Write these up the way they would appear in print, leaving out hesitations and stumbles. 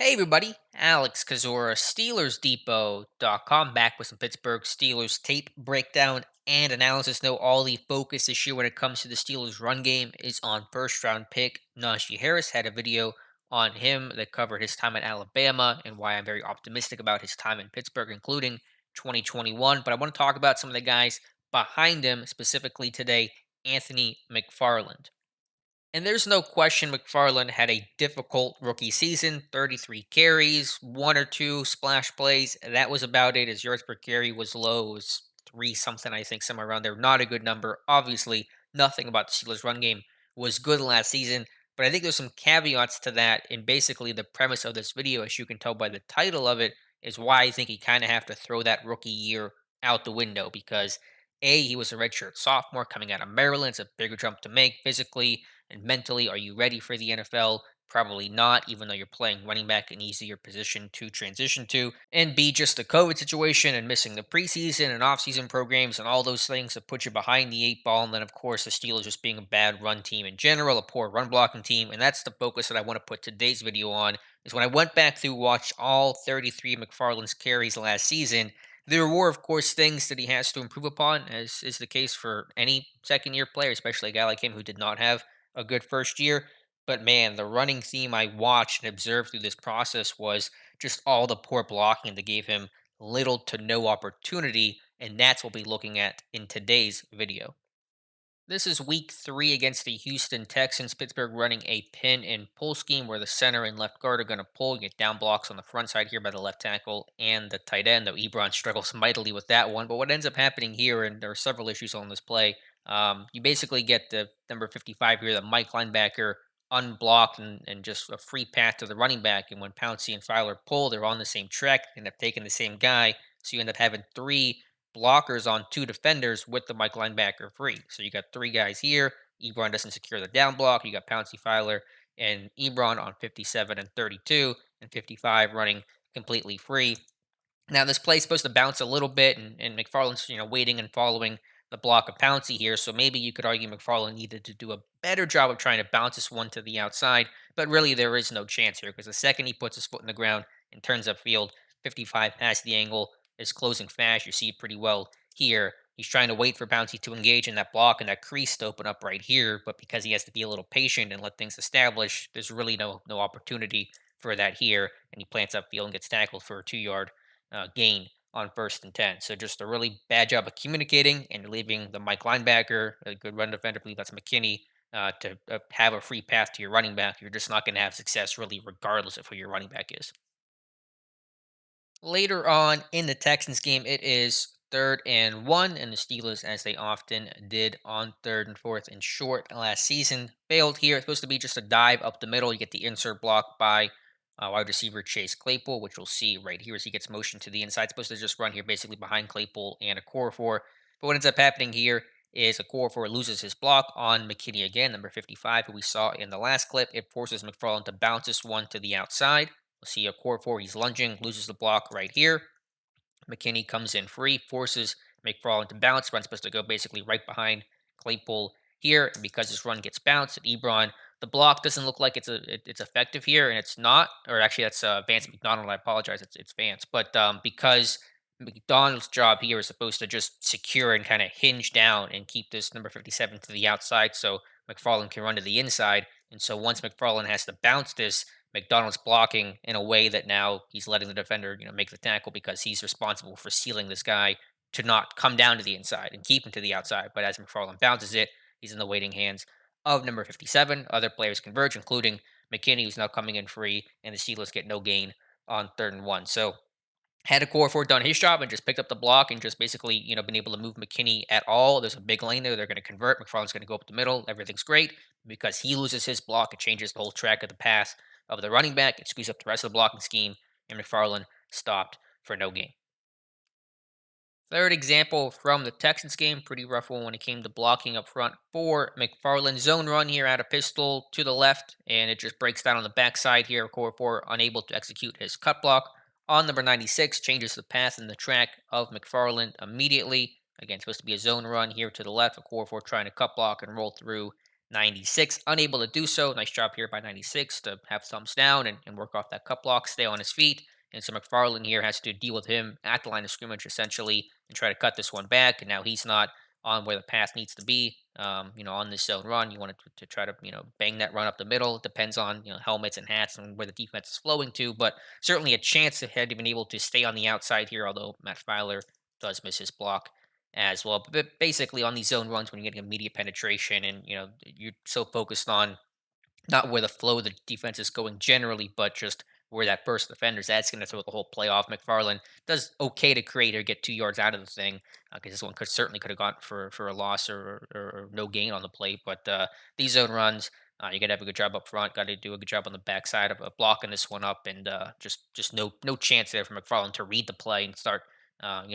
Hey everybody, Alex Kazora, SteelersDepot.com, back with some Pittsburgh Steelers tape breakdown and analysis. Know all the focus this year when it comes to the Steelers run game is on first round pick Najee Harris. Had a video on him that covered his time at Alabama and why I'm very optimistic about his time in Pittsburgh, including 2021. But I want to talk about some of the guys behind him, specifically today, Anthony McFarland. And there's no question McFarland had a difficult rookie season 33 carries, one or two splash plays. That was about it. His yards per carry was low, it was three something, I think, somewhere around there. Not a good number. Obviously, nothing about the Steelers' run game was good last season. But I think there's some caveats to that. And basically, the premise of this video, as you can tell by the title of it, is why I think you kind of have to throw that rookie year out the window because he was a redshirt sophomore coming out of Maryland. It's a bigger jump to make physically and mentally. Are you ready for the NFL? Probably not, even though you're playing running back, an easier position to transition to. And B, just the COVID situation and missing the preseason and offseason programs and all those things that put you behind the eight ball. And then, of course, the Steelers just being a bad run team in general, a poor run blocking team. And that's the focus that I want to put today's video on. Is when I went back through, watched all 33 McFarland's carries last season, there were, of course, things that he has to improve upon, as is the case for any second year player, especially a guy like him who did not have a good first year. But man, the running theme I watched and observed through this process was just all the poor blocking that gave him little to no opportunity. And that's what we'll be looking at in today's video. This is week three against the Houston Texans. Pittsburgh running a pin and pull scheme where the center and left guard are going to pull. You get down blocks on the front side here by the left tackle and the tight end, though Ebron struggles mightily with that one. But what ends up happening here, and there are several issues on this play, you basically get the number 55 here, the Mike linebacker, unblocked and just a free path to the running back. And when Pouncey and Filer pull, they're on the same track, end up taking the same guy. So you end up having three blockers on two defenders with the Mike linebacker free. So you got three guys here. Ebron doesn't secure the down block. You got Pouncey Filer and Ebron on 57 and 32, and 55 running completely free. Now this play's supposed to bounce a little bit, and McFarland's waiting and following the block of Pouncey here. So maybe you could argue McFarland needed to do a better job of trying to bounce this one to the outside, but really there is no chance here because the second he puts his foot in the ground and turns upfield, 55 past the angle is closing fast. You see it pretty well here. He's trying to wait for Pouncey to engage in that block and that crease to open up right here, but because he has to be a little patient and let things establish, there's really no opportunity for that here, and he plants upfield and gets tackled for a 2 yard gain on first and 10. So just a really bad job of communicating and leaving the Mike linebacker, a good run defender, I believe that's McKinney, to have a free path to your running back. You're just not going to have success really, regardless of who your running back is. Later on in the Texans game, it is third and one, and the Steelers, as they often did on third and fourth and short last season, failed here. It's supposed to be just a dive up the middle. You get the insert block by wide receiver Chase Claypool, which we'll see right here as he gets motion to the inside. It's supposed to just run here basically behind Claypool and a core four. But what ends up happening here is a core four loses his block on McKinney again, number 55, who we saw in the last clip. It forces McFarland to bounce this one to the outside. We'll see a core four. He's lunging, loses the block right here. McKinney comes in free, forces McFarland to bounce. Run's supposed to go basically right behind Claypool here. And because this run gets bounced at Ebron, the block doesn't look like it's effective here, and it's not. Or actually, that's Vance McDonald. I apologize. It's Vance, but because McDonald's job here is supposed to just secure and kind of hinge down and keep this number 57 to the outside, so McFarland can run to the inside. And so once McFarland has to bounce this, McDonald's blocking in a way that now he's letting the defender, make the tackle because he's responsible for sealing this guy to not come down to the inside and keep him to the outside. But as McFarland bounces it, he's in the waiting hands of number 57. Other players converge, including McKinney, who's now coming in free, and the Steelers get no gain on third and one. So had a core four done his job and just picked up the block and just basically, been able to move McKinney at all. There's a big lane there. They're going to convert. McFarland's going to go up the middle. Everything's great. Because he loses his block, it changes the whole track of the pass of the running back. It squeezes up the rest of the blocking scheme, and McFarland stopped for no gain. Third example from the Texans game, pretty rough one when it came to blocking up front for McFarland. Zone run here out of pistol to the left, and it just breaks down on the backside here. Core 4 unable to execute his cut block on number 96, changes the path and the track of McFarland immediately. Again, supposed to be a zone run here to the left, a Core 4 trying to cut block and roll through 96. Unable to do so. Nice job here by 96 to have thumbs down and work off that cut block, stay on his feet. And so McFarland here has to deal with him at the line of scrimmage essentially and try to cut this one back. And now he's not on where the path needs to be. On this zone run, you want to try to bang that run up the middle. It depends on helmets and hats and where the defense is flowing to, but certainly a chance to had been able to stay on the outside here. Although Matt Filer does miss his block as well. But basically, on these zone runs, when you're getting immediate penetration and you're so focused on not where the flow of the defense is going generally, but just where that first defender is. That's going to throw the whole play off. McFarland does okay to create or get 2 yards out of the thing because this one could have gone for a loss or no gain on the play. But these zone runs, you got to have a good job up front. Got to do a good job on the backside of blocking this one up, and just no chance there for McFarland to read the play and start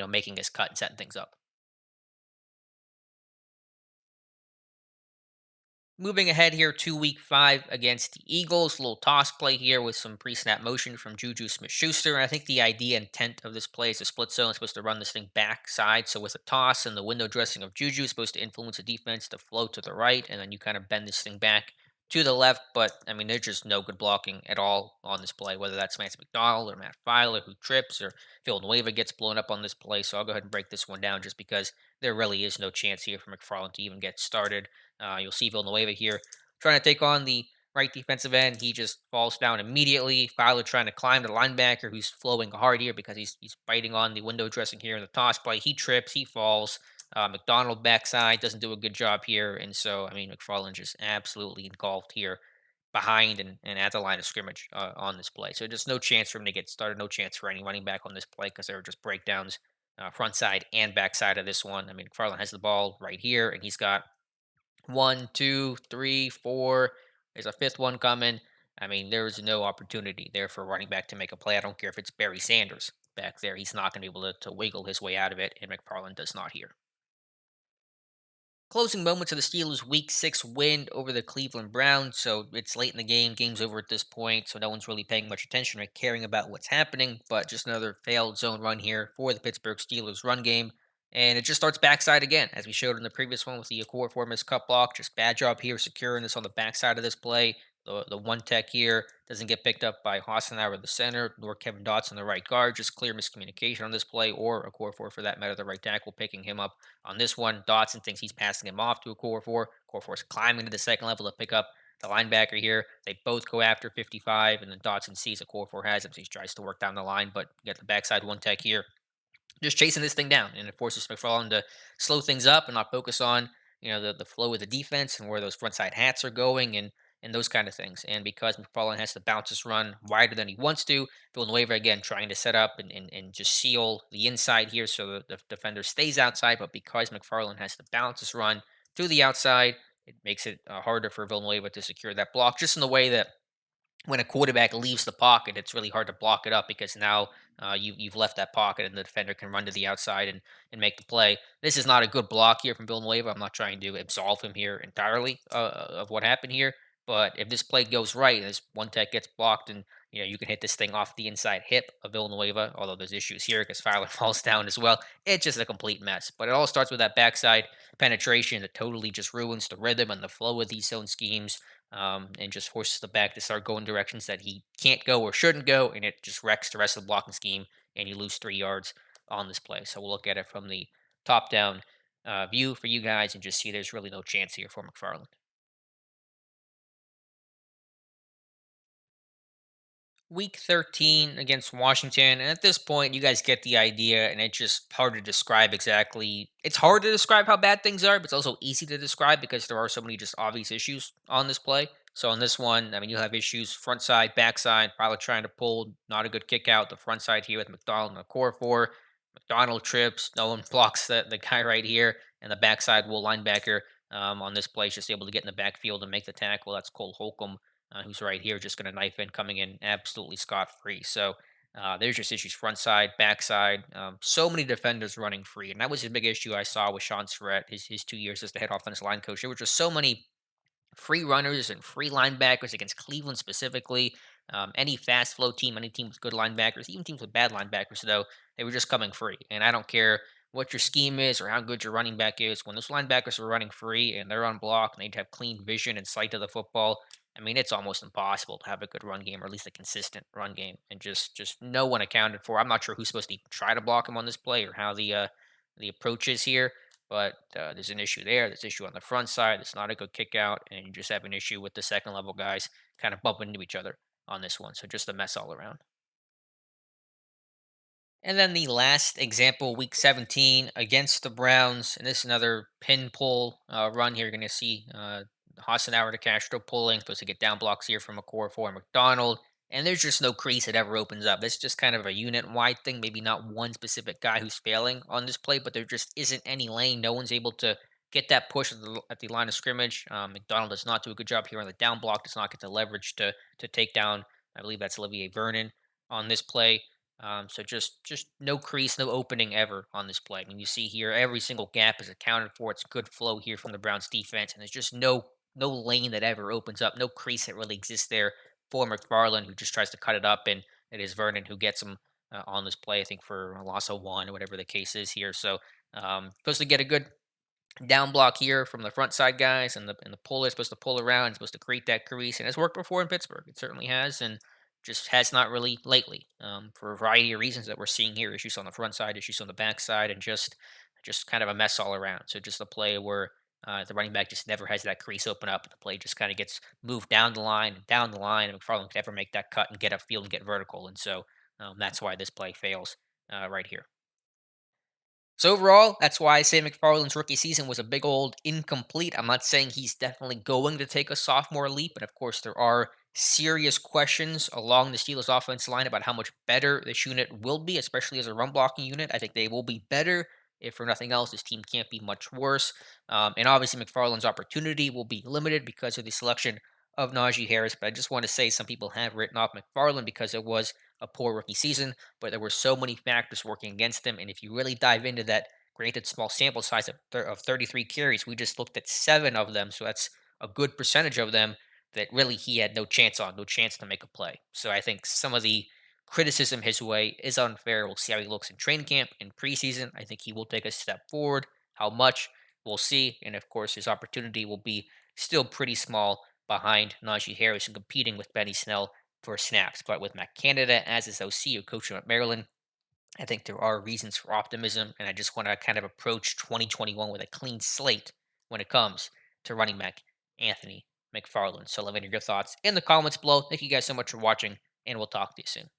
making his cut and setting things up. Moving ahead here to week 5 against the Eagles. A little toss play here with some pre snap motion from Juju Smith Schuster. I think the idea intent of this play is a split zone. It's supposed to run this thing backside. So, with a toss and the window dressing of Juju, it's supposed to influence the defense to flow to the right. And then you kind of bend this thing back to the left. But, I mean, there's just no good blocking at all on this play, whether that's Vance McDonald or Matt Filer who trips or Villanueva gets blown up on this play. So, I'll go ahead and break this one down just because there really is no chance here for McFarland to even get started. You'll see Villanueva here trying to take on the right defensive end. He just falls down immediately. Fowler trying to climb the linebacker who's flowing hard here because he's biting on the window dressing here in the toss play. He trips, he falls. McDonald backside doesn't do a good job here. And so, I mean, McFarland just absolutely engulfed here behind and at the line of scrimmage on this play. So just no chance for him to get started. No chance for any running back on this play because there were just breakdowns front side and backside of this one. I mean, McFarland has the ball right here and he's got one, two, three, four. There's a fifth one coming. I mean, there's no opportunity there for a running back to make a play. I don't care if it's Barry Sanders back there. He's not going to be able to wiggle his way out of it, and McFarland does not here. Closing moments of the Steelers' Week 6 win over the Cleveland Browns. So it's late in the game. Game's over at this point. So no one's really paying much attention or caring about what's happening. But just another failed zone run here for the Pittsburgh Steelers run game. And it just starts backside again, as we showed in the previous one with the core for missed cut block. Just bad job here securing this on the backside of this play. The one tech here doesn't get picked up by Hassenauer, the center, nor Kevin Dotson, the right guard. Just clear miscommunication on this play, or a core four for that matter, the right tackle, picking him up on this one. Dotson thinks he's passing him off to a core four. Core four is climbing to the second level to pick up the linebacker here. They both go after 55, and then Dotson sees a core four has him, so he tries to work down the line, but you got the backside one tech here just chasing this thing down, and it forces McFarland to slow things up and not focus on the flow of the defense and where those front side hats are going and those kind of things. And because McFarland has to bounce this run wider than he wants to, Villanueva again trying to set up and just seal the inside here so the defender stays outside. But because McFarland has to bounce this run to the outside, it makes it harder for Villanueva to secure that block, just in the way that when a quarterback leaves the pocket, it's really hard to block it up because now you've left that pocket and the defender can run to the outside and make the play. This is not a good block here from Villanueva. I'm not trying to absolve him here entirely of what happened here, but if this play goes right and this one tech gets blocked and you can hit this thing off the inside hip of Villanueva, although there's issues here because Fowler falls down as well. It's just a complete mess. But it all starts with that backside penetration that totally just ruins the rhythm and the flow of these zone schemes and just forces the back to start going directions that he can't go or shouldn't go, and it just wrecks the rest of the blocking scheme, and you lose 3 yards on this play. So we'll look at it from the top down view for you guys and just see there's really no chance here for McFarland. Week 13 against Washington. And at this point, you guys get the idea, and it's just hard to describe exactly. It's hard to describe how bad things are, but it's also easy to describe because there are so many just obvious issues on this play. So on this one, I mean, you'll have issues front side, back side, Pilot trying to pull, not a good kick out. The front side here with McDonald and a core four. McDonald trips, no one blocks the guy right here, and the backside will linebacker on this play is just able to get in the backfield and make the tackle. That's Cole Holcomb who's right here, just going to knife in, coming in absolutely scot free. So there's just issues front side, back side. So many defenders running free. And that was a big issue I saw with Sean Surratt, his 2 years as the head offensive line coach. There were just so many free runners and free linebackers against Cleveland specifically. Any fast flow team, any team with good linebackers, even teams with bad linebackers, though, they were just coming free. And I don't care what your scheme is or how good your running back is. When those linebackers are running free and they're on block and they have clean vision and sight of the football, I mean, it's almost impossible to have a good run game or at least a consistent run game. And just no one accounted for. I'm not sure who's supposed to even try to block him on this play or how the approach is here. But there's an issue there. There's an issue on the front side. It's not a good kick out, and you just have an issue with the second level guys kind of bumping into each other on this one. So just a mess all around. And then the last example, week 17 against the Browns. And this is another pin pull run here. You're going to see Hassanauer to Castro pulling, supposed to get down blocks here from a core for McDonald. And there's just no crease that ever opens up. It's just kind of a unit wide thing. Maybe not one specific guy who's failing on this play, but there just isn't any lane. No one's able to get that push at the line of scrimmage. McDonald does not do a good job here on the down block, does not get the leverage to take down, I believe that's Olivier Vernon on this play. So just no crease, no opening ever on this play. I mean, you see here every single gap is accounted for. It's good flow here from the Browns defense, and there's just no lane that ever opens up, no crease that really exists there for McFarland, who just tries to cut it up, and it is Vernon who gets him on this play. I think for a loss of one, or whatever the case is here. So supposed to get a good down block here from the front side guys, and the puller is supposed to pull around, it's supposed to create that crease, and it's worked before in Pittsburgh. It certainly has, and just has not really lately for a variety of reasons that we're seeing here. Issues on the front side, issues on the back side, and just kind of a mess all around. So just a play where the running back just never has that crease open up. The play just kind of gets moved down the line and down the line, and McFarland could never make that cut and get upfield and get vertical. And so that's why this play fails right here. So overall, that's why I say McFarland's rookie season was a big old incomplete. I'm not saying he's definitely going to take a sophomore leap, and of course there are serious questions along the Steelers offense line about how much better this unit will be, especially as a run blocking unit. I think they will be better. If for nothing else, this team can't be much worse. And obviously McFarland's opportunity will be limited because of the selection of Najee Harris. But I just want to say some people have written off McFarland because it was a poor rookie season, but there were so many factors working against him. And if you really dive into that, granted small sample size of 33 carries, we just looked at seven of them. So that's a good percentage of them that really he had no chance on, no chance to make a play. So I think some of the criticism his way is unfair. We'll see how he looks in training camp and preseason. I think he will take a step forward. How much? We'll see. And of course, his opportunity will be still pretty small behind Najee Harris and competing with Benny Snell for snaps. But with Matt Canada as his OC, coach at Maryland, I think there are reasons for optimism. And I just want to kind of approach 2021 with a clean slate when it comes to running back Anthony McFarland. So let me know your thoughts in the comments below. Thank you guys so much for watching, and we'll talk to you soon.